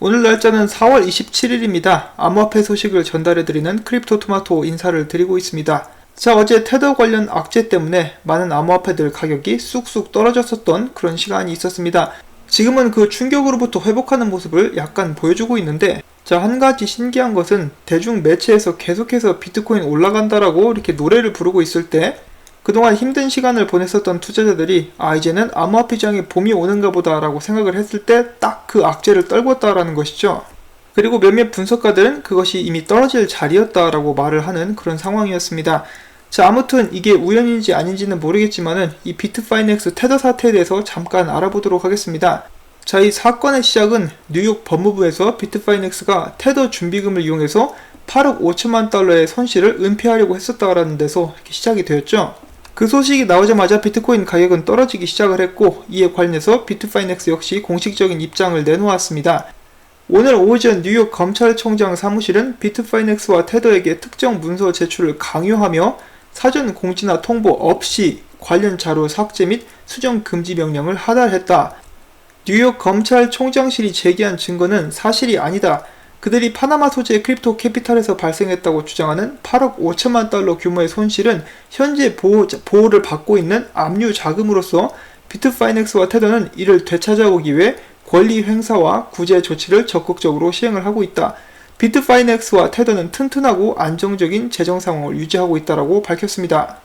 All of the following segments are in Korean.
오늘 날짜는 4월 27일입니다. 암호화폐 소식을 전달해드리는 크립토토마토 인사를 드리고 있습니다. 자, 어제 테더 관련 악재 때문에 많은 암호화폐들 가격이 쑥쑥 떨어졌었던 그런 시간이 있었습니다. 지금은 그 충격으로부터 회복하는 모습을 약간 보여주고 있는데, 자, 한 가지 신기한 것은 대중 매체에서 계속해서 비트코인 올라간다라고 이렇게 노래를 부르고 있을 때 그동안 힘든 시간을 보냈었던 투자자들이 이제는 암호화폐 시장에 봄이 오는가 보다 라고 생각을 했을 때 딱 그 악재를 떨궜다라는 것이죠. 그리고 몇몇 분석가들은 그것이 이미 떨어질 자리였다라고 말을 하는 그런 상황이었습니다. 자, 아무튼 이게 우연인지 아닌지는 모르겠지만은 이 비트파이넥스 테더 사태에 대해서 잠깐 알아보도록 하겠습니다. 자, 이 사건의 시작은 뉴욕 법무부에서 비트파이넥스가 테더 준비금을 이용해서 8억 5천만 달러의 손실을 은폐하려고 했었다라는 데서 이렇게 시작이 되었죠. 그 소식이 나오자마자 비트코인 가격은 떨어지기 시작을 했고, 이에 관련해서 비트파이넥스 역시 공식적인 입장을 내놓았습니다. 오늘 오전 뉴욕 검찰총장 사무실은 비트파이넥스와 테더에게 특정 문서 제출을 강요하며 사전 공지나 통보 없이 관련 자료 삭제 및 수정 금지 명령을 하달했다. 뉴욕 검찰총장실이 제기한 증거는 사실이 아니다. 그들이 파나마 소재의 크립토 캐피탈에서 발생했다고 주장하는 8억 5천만 달러 규모의 손실은 현재 보호를 받고 있는 압류 자금으로서 비트파이넥스와 테더는 이를 되찾아오기 위해 권리 행사와 구제 조치를 적극적으로 시행을 하고 있다. 비트파이넥스와 테더는 튼튼하고 안정적인 재정 상황을 유지하고 있다라고 밝혔습니다.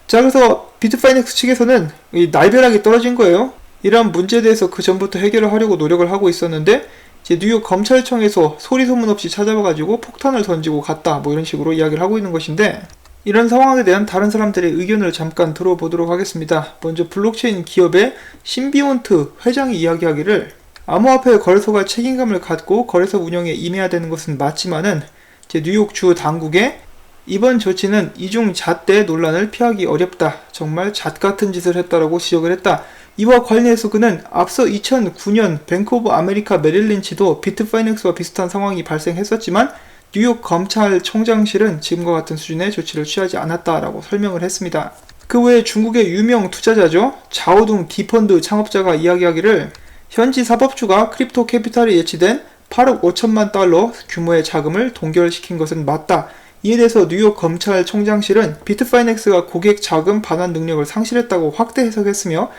자, 그래서 비트파이넥스 측에서는 날벼락이 떨어진 거예요. 이러한 문제에 대해서 그 전부터 해결을 하려고 노력을 하고 있었는데, 이제 뉴욕 검찰청에서 소리 소문 없이 찾아와가지고 폭탄을 던지고 갔다, 이런 식으로 이야기를 하고 있는 것인데, 이런 상황에 대한 다른 사람들의 의견을 잠깐 들어보도록 하겠습니다. 먼저 블록체인 기업의 신비온트 회장이 이야기하기를, 암호화폐 거래소가 책임감을 갖고 거래소 운영에 임해야 되는 것은 맞지만은 이제 뉴욕 주 당국의 이번 조치는 이중 잣대 논란을 피하기 어렵다. 정말 잣 같은 짓을 했다라고 지적을 했다. 이와 관련해서 그는 앞서 2009년 뱅크 오브 아메리카 메릴린치도 비트파이넥스와 비슷한 상황이 발생했었지만 뉴욕 검찰총장실은 지금과 같은 수준의 조치를 취하지 않았다라고 설명을 했습니다. 그 외에 중국의 유명 투자자죠. 자오둥 디펀드 창업자가 이야기하기를, 현지 사법주가 크립토 캐피탈에 예치된 8억 5천만 달러 규모의 자금을 동결시킨 것은 맞다. 이에 대해서 뉴욕 검찰총장실은 비트파이넥스가 고객 자금 반환 능력을 상실했다고 확대 해석했으며,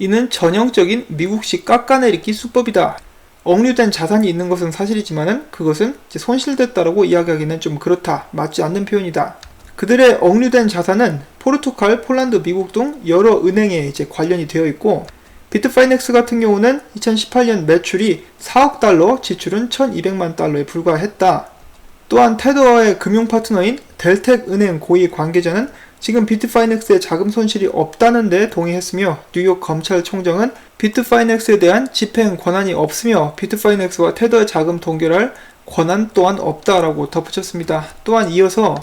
이는 전형적인 미국식 깎아내리기 수법이다. 억류된 자산이 있는 것은 사실이지만은 그것은 손실됐다라고 이야기하기는 좀 그렇다. 맞지 않는 표현이다. 그들의 억류된 자산은 포르투갈, 폴란드, 미국 등 여러 은행에 관련이 되어 있고, 비트파이넥스 같은 경우는 2018년 매출이 4억 달러, 지출은 1200만 달러에 불과했다. 또한 테더의 금융 파트너인 델텍 은행 고위 관계자는 지금 비트파이넥스의 자금 손실이 없다는 데 동의했으며, 뉴욕 검찰총장은 비트파이넥스에 대한 집행 권한이 없으며 비트파이넥스와 테더의 자금 동결할 권한 또한 없다라고 덧붙였습니다. 또한 이어서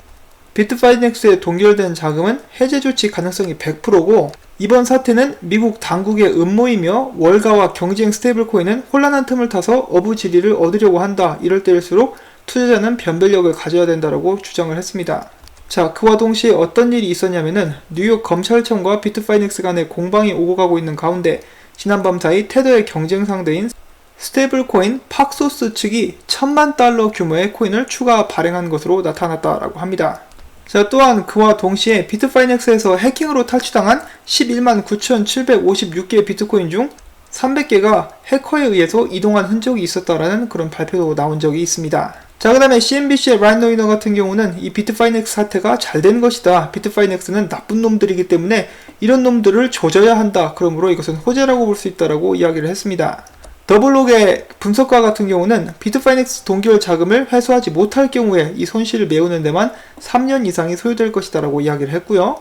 비트파이넥스에 동결된 자금은 해제 조치 가능성이 100%고 이번 사태는 미국 당국의 음모이며 월가와 경쟁 스테이블코인은 혼란한 틈을 타서 어부지리를 얻으려고 한다. 이럴 때일수록 투자자는 변별력을 가져야 된다라고 주장을 했습니다. 자, 그와 동시에 어떤 일이 있었냐면은 뉴욕 검찰청과 비트파이넥스 간의 공방이 오고 가고 있는 가운데 지난밤 사이 테더의 경쟁 상대인 스테이블코인 팍소스 측이 1000만 달러 규모의 코인을 추가 발행한 것으로 나타났다라고 합니다. 자, 또한 그와 동시에 비트파이넥스에서 해킹으로 탈취당한 119만 9,756개의 비트코인 중 300개가 해커에 의해서 이동한 흔적이 있었다라는 그런 발표도 나온 적이 있습니다. 자, 그 다음에 CNBC의 라이언 노이너 같은 경우는 이 비트파이넥스 사태가 잘 된 것이다. 비트파이넥스는 나쁜 놈들이기 때문에 이런 놈들을 조져야 한다. 그러므로 이것은 호재라고 볼 수 있다라고 이야기를 했습니다. 더블록의 분석가 같은 경우는 비트파이넥스 동결 자금을 회수하지 못할 경우에 이 손실을 메우는 데만 3년 이상이 소요될 것이다라고 이야기를 했고요.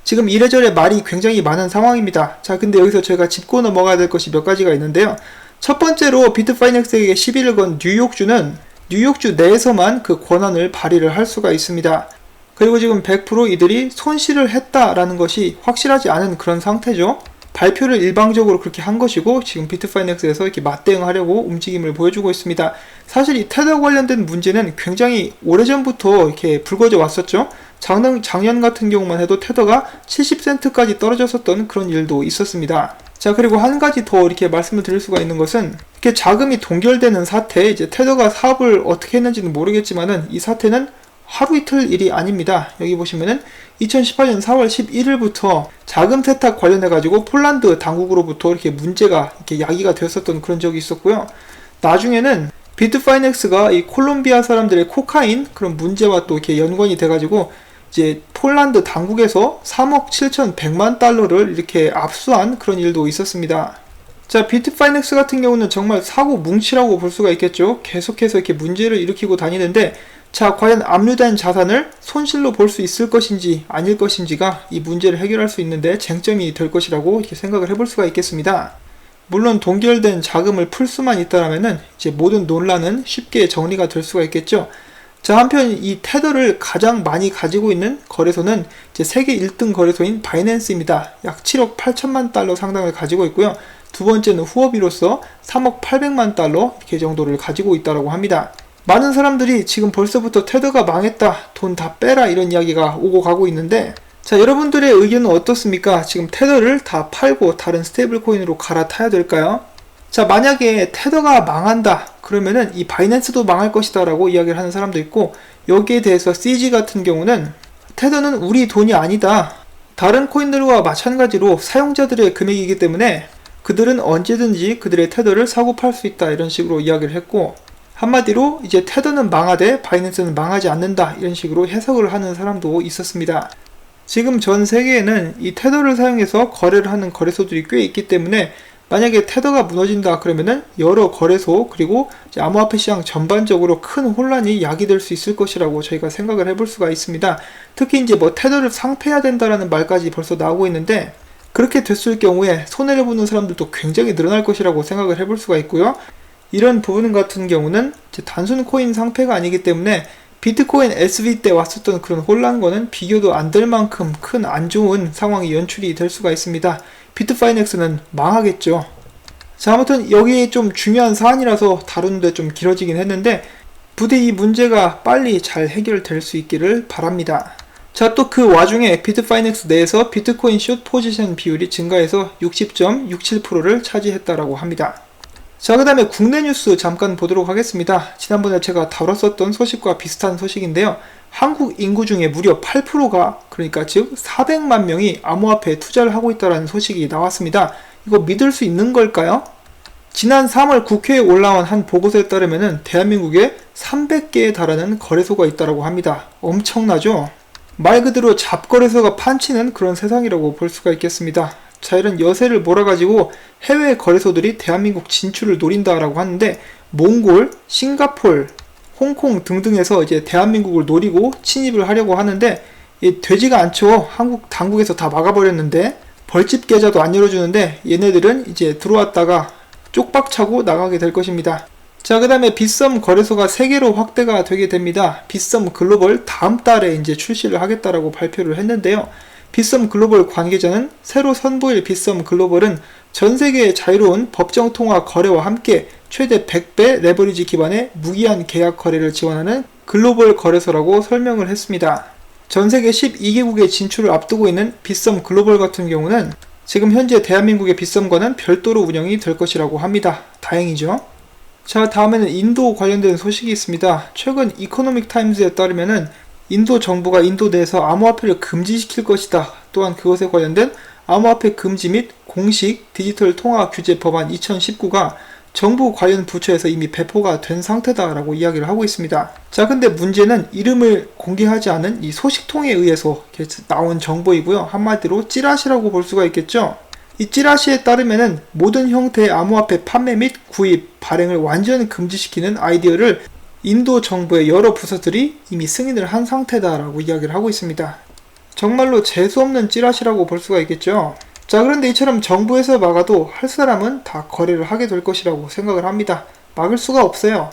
지금 이래저래 말이 굉장히 많은 상황입니다. 자, 근데 여기서 저희가 짚고 넘어가야 될 것이 몇 가지가 있는데요. 첫 번째로 비트파이넥스에게 시비를 건 뉴욕주는 뉴욕주 내에서만 그 권한을 발휘를 할 수가 있습니다. 그리고 지금 100% 이들이 손실을 했다라는 것이 확실하지 않은 그런 상태죠. 발표를 일방적으로 그렇게 한 것이고 지금 비트파이넥스에서 이렇게 맞대응하려고 움직임을 보여주고 있습니다. 사실 이 테더 관련된 문제는 굉장히 오래전부터 이렇게 불거져 왔었죠. 작년 같은 경우만 해도 테더가 70센트까지 떨어졌었던 그런 일도 있었습니다. 자, 그리고 한 가지 더 이렇게 말씀을 드릴 수가 있는 것은 이렇게 자금이 동결되는 사태, 이제 테더가 사업을 어떻게 했는지는 모르겠지만은 이 사태는 하루 이틀 일이 아닙니다. 여기 보시면은 2018년 4월 11일부터 자금 세탁 관련해 가지고 폴란드 당국으로부터 이렇게 문제가 이렇게 야기가 되었었던 그런 적이 있었고요. 나중에는 비트파이넥스가 이 콜롬비아 사람들의 코카인 그런 문제와 또 이렇게 연관이 돼 가지고 이제 폴란드 당국에서 3억 7,100만 달러를 이렇게 압수한 그런 일도 있었습니다. 자, 비트파이넥스 같은 경우는 정말 사고 뭉치라고 볼 수가 있겠죠. 계속해서 이렇게 문제를 일으키고 다니는데, 자, 과연 압류된 자산을 손실로 볼 수 있을 것인지 아닐 것인지가 이 문제를 해결할 수 있는데 쟁점이 될 것이라고 이렇게 생각을 해볼 수가 있겠습니다. 물론 동결된 자금을 풀 수만 있다라면은 이제 모든 논란은 쉽게 정리가 될 수가 있겠죠. 자, 한편 이 테더를 가장 많이 가지고 있는 거래소는 이제 세계 1등 거래소인 바이낸스입니다. 약 7억 8천만 달러 상당을 가지고 있고요. 두 번째는 후오비로서 3억 800만 달러 이렇게 정도를 가지고 있다고 합니다. 많은 사람들이 지금 벌써부터 테더가 망했다, 돈 다 빼라 이런 이야기가 오고 가고 있는데, 자, 여러분들의 의견은 어떻습니까? 지금 테더를 다 팔고 다른 스테이블 코인으로 갈아타야 될까요? 자, 만약에 테더가 망한다 그러면은 이 바이낸스도 망할 것이다 라고 이야기를 하는 사람도 있고, 여기에 대해서 CG 같은 경우는 테더는 우리 돈이 아니다, 다른 코인들과 마찬가지로 사용자들의 금액이기 때문에 그들은 언제든지 그들의 테더를 사고 팔 수 있다 이런 식으로 이야기를 했고, 한마디로 이제 테더는 망하되 바이낸스는 망하지 않는다 이런 식으로 해석을 하는 사람도 있었습니다. 지금 전 세계에는 이 테더를 사용해서 거래를 하는 거래소들이 꽤 있기 때문에 만약에 테더가 무너진다 그러면은 여러 거래소 그리고 이제 암호화폐 시장 전반적으로 큰 혼란이 야기될 수 있을 것이라고 저희가 생각을 해볼 수가 있습니다. 특히 이제 뭐 테더를 상폐해야 된다라는 말까지 벌써 나오고 있는데, 그렇게 됐을 경우에 손해를 보는 사람들도 굉장히 늘어날 것이라고 생각을 해볼 수가 있고요. 이런 부분 같은 경우는 이제 단순 코인 상폐가 아니기 때문에 비트코인 SV 때 왔었던 그런 혼란과는 비교도 안 될 만큼 큰 안 좋은 상황이 연출이 될 수가 있습니다. 비트파이넥스는 망하겠죠. 자, 아무튼 여기 좀 중요한 사안이라서 다루는데 좀 길어지긴 했는데, 부디 이 문제가 빨리 잘 해결될 수 있기를 바랍니다. 자, 또 그 와중에 비트파이넥스 내에서 비트코인 숏 포지션 비율이 증가해서 60.67%를 차지했다라고 합니다. 자, 그 다음에 국내 뉴스 잠깐 보도록 하겠습니다. 지난번에 제가 다뤘었던 소식과 비슷한 소식인데요. 한국 인구 중에 무려 8%가, 그러니까 즉 400만 명이 암호화폐에 투자를 하고 있다는 소식이 나왔습니다. 이거 믿을 수 있는 걸까요? 지난 3월 국회에 올라온 한 보고서에 따르면 대한민국에 300개에 달하는 거래소가 있다고 합니다. 엄청나죠? 말 그대로 잡거래소가 판치는 그런 세상이라고 볼 수가 있겠습니다. 자, 이런 여세를 몰아가지고 해외 거래소들이 대한민국 진출을 노린다라고 하는데, 몽골, 싱가폴, 홍콩 등등에서 이제 대한민국을 노리고 침입을 하려고 하는데, 되지가 않죠. 한국 당국에서 다 막아버렸는데, 벌집 계좌도 안 열어주는데 얘네들은 이제 들어왔다가 쪽박차고 나가게 될 것입니다. 자, 그 다음에 빗썸 거래소가 3개로 확대가 되게 됩니다. 빗썸 글로벌 다음 달에 이제 출시를 하겠다라고 발표를 했는데요. 빗썸 글로벌 관계자는 새로 선보일 빗썸 글로벌은 전 세계의 자유로운 법정 통화 거래와 함께 최대 100배 레버리지 기반의 무기한 계약 거래를 지원하는 글로벌 거래소라고 설명을 했습니다. 전 세계 12개국의 진출을 앞두고 있는 빗썸 글로벌 같은 경우는 지금 현재 대한민국의 빗썸과는 별도로 운영이 될 것이라고 합니다. 다행이죠. 자, 다음에는 인도 관련된 소식이 있습니다. 최근 이코노믹 타임즈에 따르면은 인도 정부가 인도 내에서 암호화폐를 금지시킬 것이다. 또한 그것에 관련된 암호화폐 금지 및 공식 디지털 통화 규제 법안 2019가 정부 관련 부처에서 이미 배포가 된 상태다라고 이야기를 하고 있습니다. 자, 근데 문제는 이름을 공개하지 않은 이 소식통에 의해서 나온 정보이고요. 한마디로 찌라시라고 볼 수가 있겠죠. 이 찌라시에 따르면은 모든 형태의 암호화폐 판매 및 구입, 발행을 완전히 금지시키는 아이디어를 인도 정부의 여러 부서들이 이미 승인을 한 상태다라고 이야기를 하고 있습니다. 정말로 재수없는 찌라시라고 볼 수가 있겠죠. 자, 그런데 이처럼 정부에서 막아도 할 사람은 다 거래를 하게 될 것이라고 생각을 합니다. 막을 수가 없어요.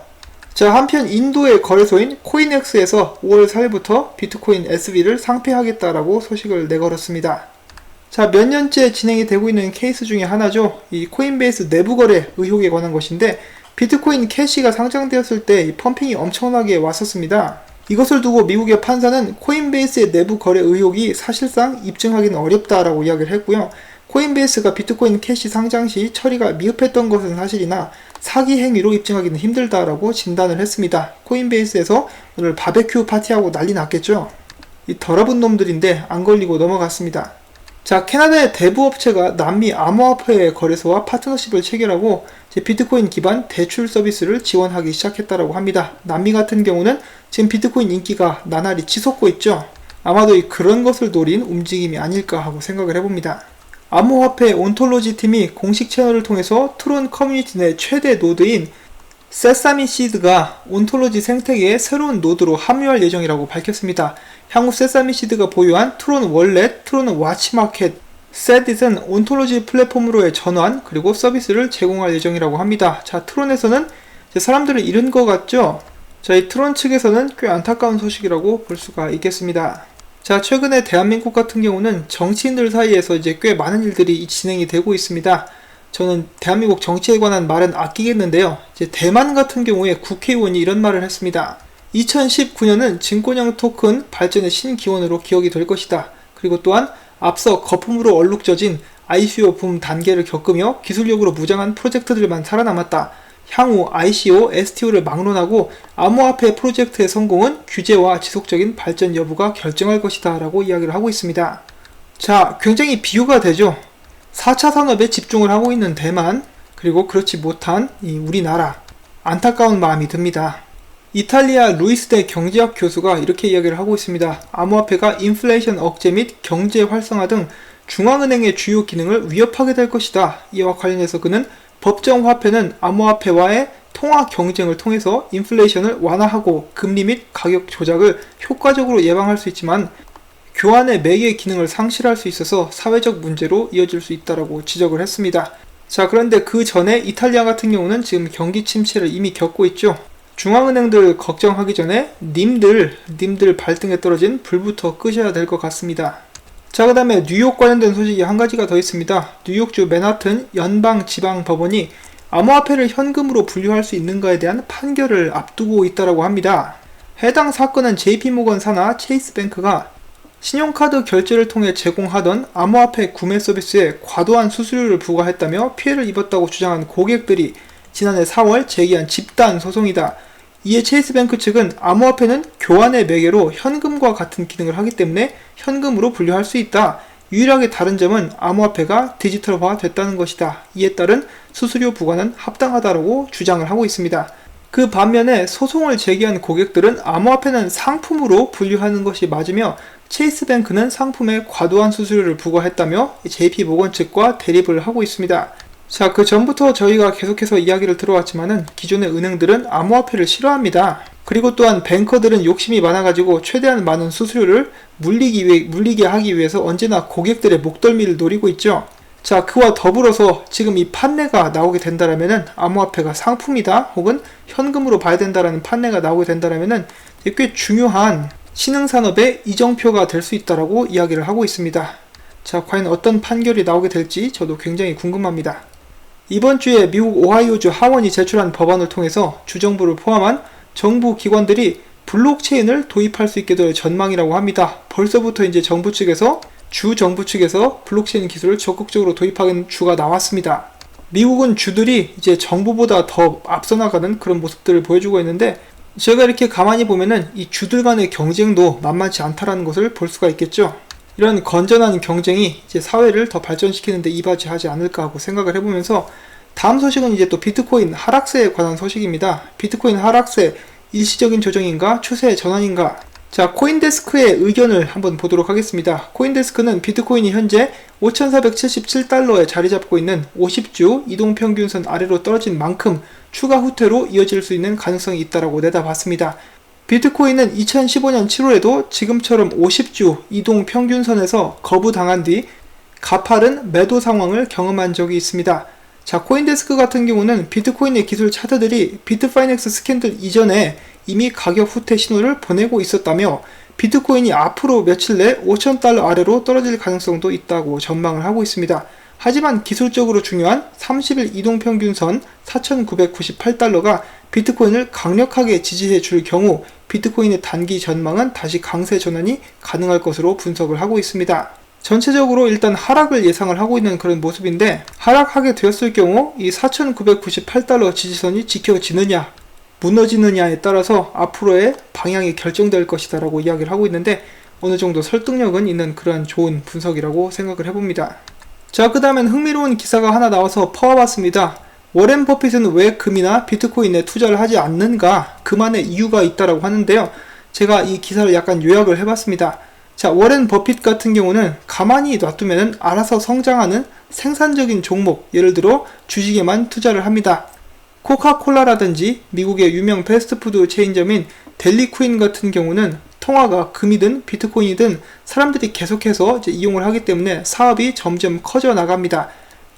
자, 한편 인도의 거래소인 코인엑스에서 5월 4일부터 비트코인 SB를 상폐하겠다라고 소식을 내걸었습니다. 자, 몇 년째 진행이 되고 있는 케이스 중에 하나죠. 이 코인베이스 내부 거래 의혹에 관한 것인데, 비트코인 캐시가 상장되었을 때 펌핑이 엄청나게 왔었습니다. 이것을 두고 미국의 판사는 코인베이스의 내부 거래 의혹이 사실상 입증하기는 어렵다라고 이야기를 했고요. 코인베이스가 비트코인 캐시 상장 시 처리가 미흡했던 것은 사실이나 사기 행위로 입증하기는 힘들다라고 진단을 했습니다. 코인베이스에서 오늘 바베큐 파티하고 난리 났겠죠? 이 더러운 놈들인데 안 걸리고 넘어갔습니다. 자, 캐나다의 대부 업체가 남미 암호화폐 거래소와 파트너십을 체결하고 비트코인 기반 대출 서비스를 지원하기 시작했다고 합니다. 남미 같은 경우는 지금 비트코인 인기가 나날이 치솟고 있죠. 아마도 그런 것을 노린 움직임이 아닐까 하고 생각을 해봅니다. 암호화폐 온톨로지 팀이 공식 채널을 통해서 트론 커뮤니티 내 최대 노드인 세사미 시드가 온톨로지 생태계의 새로운 노드로 합류할 예정이라고 밝혔습니다. 향후 세사미 시드가 보유한 트론 월렛, 트론 와치마켓, 세딧은 온톨로지 플랫폼으로의 전환 그리고 서비스를 제공할 예정이라고 합니다. 자, 트론에서는 사람들을 잃은 것 같죠? 이 트론 측에서는 꽤 안타까운 소식이라고 볼 수가 있겠습니다. 자, 최근에 대한민국 같은 경우는 정치인들 사이에서 꽤 많은 일들이 진행이 되고 있습니다. 저는 대한민국 정치에 관한 말은 아끼겠는데요. 대만 같은 경우에 국회의원이 이런 말을 했습니다. 2019년은 증권형 토큰 발전의 신기원으로 기억이 될 것이다. 그리고 또한 앞서 거품으로 얼룩져진 ICO 붐 단계를 겪으며 기술력으로 무장한 프로젝트들만 살아남았다. 향후 ICO, STO를 막론하고 암호화폐 프로젝트의 성공은 규제와 지속적인 발전 여부가 결정할 것이다 라고 이야기를 하고 있습니다. 자, 굉장히 비유가 되죠. 4차 산업에 집중을 하고 있는 대만, 그리고 그렇지 못한 우리나라, 안타까운 마음이 듭니다. 이탈리아 루이스대 경제학 교수가 이렇게 이야기를 하고 있습니다. 암호화폐가 인플레이션 억제 및 경제 활성화 등 중앙은행의 주요 기능을 위협하게 될 것이다. 이와 관련해서 그는 법정 화폐는 암호화폐와의 통화 경쟁을 통해서 인플레이션을 완화하고 금리 및 가격 조작을 효과적으로 예방할 수 있지만 교환의 매개 기능을 상실할 수 있어서 사회적 문제로 이어질 수 있다고 지적을 했습니다. 자, 그런데 그 전에 이탈리아 같은 경우는 지금 경기 침체를 이미 겪고 있죠. 중앙은행들 걱정하기 전에 님들 발등에 떨어진 불부터 끄셔야 될 것 같습니다. 자, 그 다음에 뉴욕 관련된 소식이 한 가지가 더 있습니다. 뉴욕주 맨하튼 연방지방법원이 암호화폐를 현금으로 분류할 수 있는가에 대한 판결을 앞두고 있다고 합니다. 해당 사건은 JP모건 산하 체이스뱅크가 신용카드 결제를 통해 제공하던 암호화폐 구매 서비스에 과도한 수수료를 부과했다며 피해를 입었다고 주장한 고객들이 지난해 4월 제기한 집단 소송이다. 이에 체이스뱅크 측은 암호화폐는 교환의 매개로 현금과 같은 기능을 하기 때문에 현금으로 분류할 수 있다. 유일하게 다른 점은 암호화폐가 디지털화 됐다는 것이다. 이에 따른 수수료 부과는 합당하다고 주장을 하고 있습니다. 그 반면에 소송을 제기한 고객들은 암호화폐는 상품으로 분류하는 것이 맞으며 체이스뱅크는 상품에 과도한 수수료를 부과했다며 JP모건 측과 대립을 하고 있습니다. 자, 그 전부터 저희가 계속해서 이야기를 들어왔지만은 기존의 은행들은 암호화폐를 싫어합니다. 그리고 또한 뱅커들은 욕심이 많아가지고 최대한 많은 수수료를 물리게 하기 위해서 언제나 고객들의 목덜미를 노리고 있죠. 자, 그와 더불어서 지금 이 판례가 나오게 된다라면은 암호화폐가 상품이다 혹은 현금으로 봐야 된다라는 판례가 나오게 된다라면은 꽤 중요한 신흥산업의 이정표가 될 수 있다라고 이야기를 하고 있습니다. 자, 과연 어떤 판결이 나오게 될지 저도 굉장히 궁금합니다. 이번 주에 미국 오하이오주 하원이 제출한 법안을 통해서 주정부를 포함한 정부 기관들이 블록체인을 도입할 수 있게 될 전망이라고 합니다. 벌써부터 이제 주 정부 측에서 블록체인 기술을 적극적으로 도입하는 주가 나왔습니다. 미국은 주들이 이제 정부보다 더 앞서 나가는 그런 모습들을 보여주고 있는데 제가 이렇게 가만히 보면은 이 주들 간의 경쟁도 만만치 않다라는 것을 볼 수가 있겠죠. 이런 건전한 경쟁이 이제 사회를 더 발전시키는데 이바지하지 않을까 하고 생각을 해보면서 다음 소식은 이제 또 비트코인 하락세에 관한 소식입니다. 비트코인 하락세 일시적인 조정인가 추세 전환인가? 자, 코인데스크의 의견을 한번 보도록 하겠습니다. 코인데스크는 비트코인이 현재 5,477달러에 자리 잡고 있는 50주 이동평균선 아래로 떨어진 만큼 추가 후퇴로 이어질 수 있는 가능성이 있다고 내다봤습니다. 비트코인은 2015년 7월에도 지금처럼 50주 이동 평균선에서 거부당한 뒤 가파른 매도 상황을 경험한 적이 있습니다. 자, 코인데스크 같은 경우는 비트코인의 기술 차트들이 비트파이넥스 스캔들 이전에 이미 가격 후퇴 신호를 보내고 있었다며 비트코인이 앞으로 며칠 내 5,000달러 아래로 떨어질 가능성도 있다고 전망을 하고 있습니다. 하지만 기술적으로 중요한 30일 이동평균선 4,998달러가 비트코인을 강력하게 지지해 줄 경우 비트코인의 단기 전망은 다시 강세 전환이 가능할 것으로 분석을 하고 있습니다. 전체적으로 일단 하락을 예상을 하고 있는 그런 모습인데, 하락하게 되었을 경우 이 4,998달러 지지선이 지켜지느냐 무너지느냐에 따라서 앞으로의 방향이 결정될 것이다 라고 이야기를 하고 있는데, 어느 정도 설득력은 있는 그러한 좋은 분석이라고 생각을 해봅니다. 자, 그 다음엔 흥미로운 기사가 하나 나와서 퍼와봤습니다. 워렌 버핏은 왜 금이나 비트코인에 투자를 하지 않는가? 그만의 이유가 있다라고 하는데요. 제가 이 기사를 약간 요약을 해봤습니다. 자, 워렌 버핏 같은 경우는 가만히 놔두면 알아서 성장하는 생산적인 종목, 예를 들어 주식에만 투자를 합니다. 코카콜라라든지 미국의 유명 패스트푸드 체인점인 델리퀸 같은 경우는 통화가 금이든 비트코인이든 사람들이 계속해서 이용을 하기 때문에 사업이 점점 커져 나갑니다.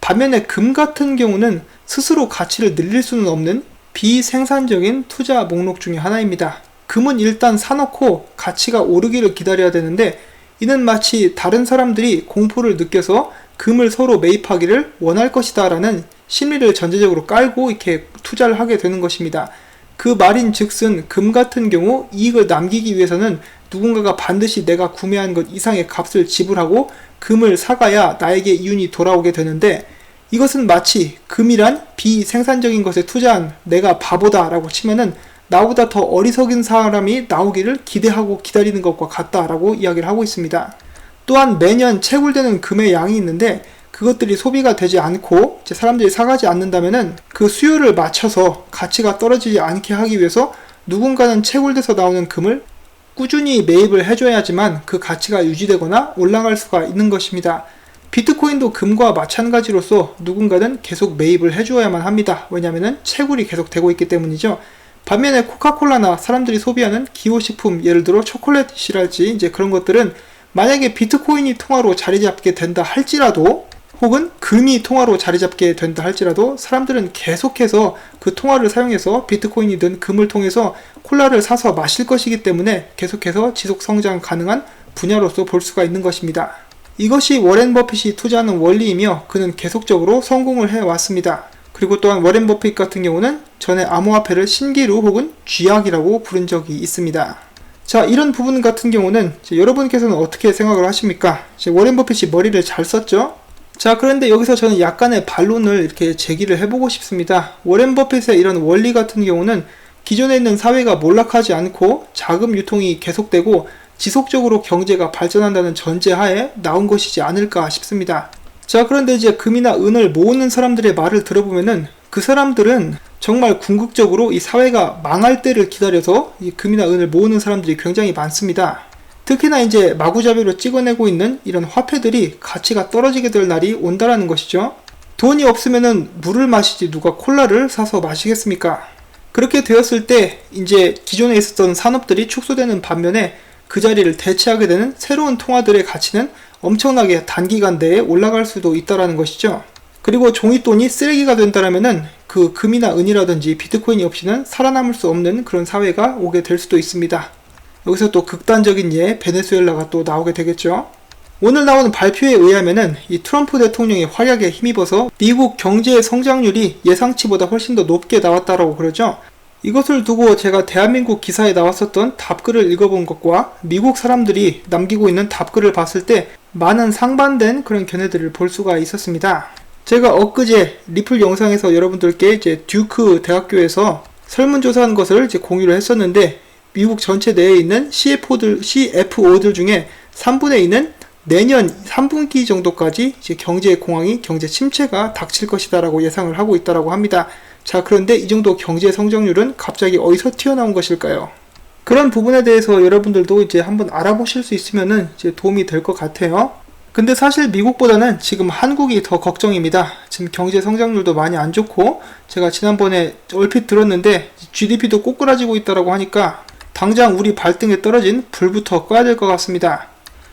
반면에 금 같은 경우는 스스로 가치를 늘릴 수는 없는 비생산적인 투자 목록 중에 하나입니다. 금은 일단 사놓고 가치가 오르기를 기다려야 되는데, 이는 마치 다른 사람들이 공포를 느껴서 금을 서로 매입하기를 원할 것이다 라는 심리를 전제적으로 깔고 이렇게 투자를 하게 되는 것입니다. 그 말인 즉슨 금 같은 경우 이익을 남기기 위해서는 누군가가 반드시 내가 구매한 것 이상의 값을 지불하고 금을 사가야 나에게 이윤이 돌아오게 되는데, 이것은 마치 금이란 비생산적인 것에 투자한 내가 바보다 라고 치면은 나보다 더 어리석은 사람이 나오기를 기대하고 기다리는 것과 같다라고 이야기를 하고 있습니다. 또한 매년 채굴되는 금의 양이 있는데, 그것들이 소비가 되지 않고 사람들이 사가지 않는다면은 그 수요를 맞춰서 가치가 떨어지지 않게 하기 위해서 누군가는 채굴돼서 나오는 금을 꾸준히 매입을 해줘야지만 그 가치가 유지되거나 올라갈 수가 있는 것입니다. 비트코인도 금과 마찬가지로서 누군가는 계속 매입을 해주어야만 합니다. 왜냐하면 채굴이 계속 되고 있기 때문이죠. 반면에 코카콜라나 사람들이 소비하는 기호식품, 예를 들어 초콜릿이랄지 그런 것들은 만약에 비트코인이 통화로 자리 잡게 된다 할지라도, 혹은 금이 통화로 자리 잡게 된다 할지라도 사람들은 계속해서 그 통화를 사용해서 비트코인이든 금을 통해서 콜라를 사서 마실 것이기 때문에 계속해서 지속 성장 가능한 분야로서 볼 수가 있는 것입니다. 이것이 워렌 버핏이 투자하는 원리이며 그는 계속적으로 성공을 해왔습니다. 그리고 또한 워렌 버핏 같은 경우는 전에 암호화폐를 신기루 혹은 쥐약이라고 부른 적이 있습니다. 자, 이런 부분 같은 경우는 여러분께서는 어떻게 생각을 하십니까? 워렌 버핏이 머리를 잘 썼죠? 자, 그런데 여기서 저는 약간의 반론을 이렇게 제기를 해보고 싶습니다. 워렌 버핏의 이런 원리 같은 경우는 기존에 있는 사회가 몰락하지 않고 자금 유통이 계속되고 지속적으로 경제가 발전한다는 전제하에 나온 것이지 않을까 싶습니다. 자, 그런데 이제 금이나 은을 모으는 사람들의 말을 들어보면은 그 사람들은 정말 궁극적으로 이 사회가 망할 때를 기다려서 이 금이나 은을 모으는 사람들이 굉장히 많습니다. 특히나 이제 마구잡이로 찍어내고 있는 이런 화폐들이 가치가 떨어지게 될 날이 온다라는 것이죠. 돈이 없으면은 물을 마시지 누가 콜라를 사서 마시겠습니까? 그렇게 되었을 때 이제 기존에 있었던 산업들이 축소되는 반면에 그 자리를 대체하게 되는 새로운 통화들의 가치는 엄청나게 단기간 내에 올라갈 수도 있다라는 것이죠. 그리고 종이돈이 쓰레기가 된다라면은 그 금이나 은이라든지 비트코인이 없이는 살아남을 수 없는 그런 사회가 오게 될 수도 있습니다. 여기서 또 극단적인 예, 베네수엘라가 또 나오게 되겠죠. 오늘 나오는 발표에 의하면은 이 트럼프 대통령의 활약에 힘입어서 미국 경제의 성장률이 예상치보다 훨씬 더 높게 나왔다라고 그러죠. 이것을 두고 제가 대한민국 기사에 나왔었던 답글을 읽어본 것과 미국 사람들이 남기고 있는 답글을 봤을 때 많은 상반된 그런 견해들을 볼 수가 있었습니다. 제가 엊그제 리플 영상에서 여러분들께 이제 듀크 대학교에서 설문조사한 것을 이제 공유를 했었는데, 미국 전체 내에 있는 CFO들 중에 3분의 2는 내년 3분기 정도까지 이제 경제 공황이, 경제 침체가 닥칠 것이다라고 예상을 하고 있다라고 합니다. 자, 그런데 이 정도 경제 성장률은 갑자기 어디서 튀어나온 것일까요? 그런 부분에 대해서 여러분들도 이제 한번 알아보실 수 있으면은 이제 도움이 될 것 같아요. 근데 사실 미국보다는 지금 한국이 더 걱정입니다. 지금 경제 성장률도 많이 안 좋고, 제가 지난번에 얼핏 들었는데 GDP도 꼬꾸라지고 있다라고 하니까 당장 우리 발등에 떨어진 불부터 꺼야 될 것 같습니다.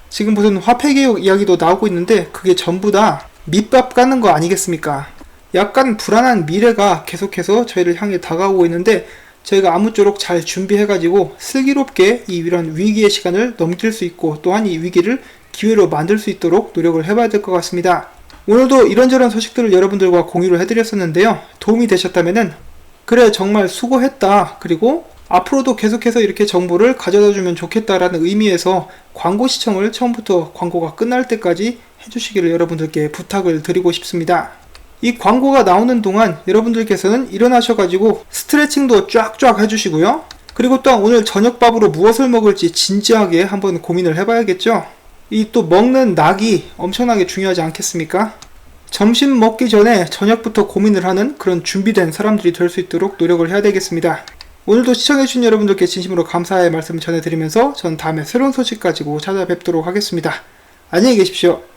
지금 무슨 화폐개혁 이야기도 나오고 있는데 그게 전부 다 밑밥 까는 거 아니겠습니까? 약간 불안한 미래가 계속해서 저희를 향해 다가오고 있는데, 저희가 아무쪼록 잘 준비해가지고 슬기롭게 이런 위기의 시간을 넘길 수 있고, 또한 이 위기를 기회로 만들 수 있도록 노력을 해봐야 될 것 같습니다. 오늘도 이런저런 소식들을 여러분들과 공유를 해드렸었는데요. 도움이 되셨다면은 그래 정말 수고했다, 그리고 앞으로도 계속해서 이렇게 정보를 가져다 주면 좋겠다라는 의미에서 광고 시청을 처음부터 광고가 끝날 때까지 해주시기를 여러분들께 부탁을 드리고 싶습니다. 이 광고가 나오는 동안 여러분들께서는 일어나셔가지고 스트레칭도 쫙쫙 해주시고요. 그리고 또한 오늘 저녁밥으로 무엇을 먹을지 진지하게 한번 고민을 해봐야겠죠. 이 또 먹는 낙이 엄청나게 중요하지 않겠습니까? 점심 먹기 전에 저녁부터 고민을 하는 그런 준비된 사람들이 될 수 있도록 노력을 해야 되겠습니다. 오늘도 시청해주신 여러분들께 진심으로 감사의 말씀을 전해드리면서 전 다음에 새로운 소식 가지고 찾아뵙도록 하겠습니다. 안녕히 계십시오.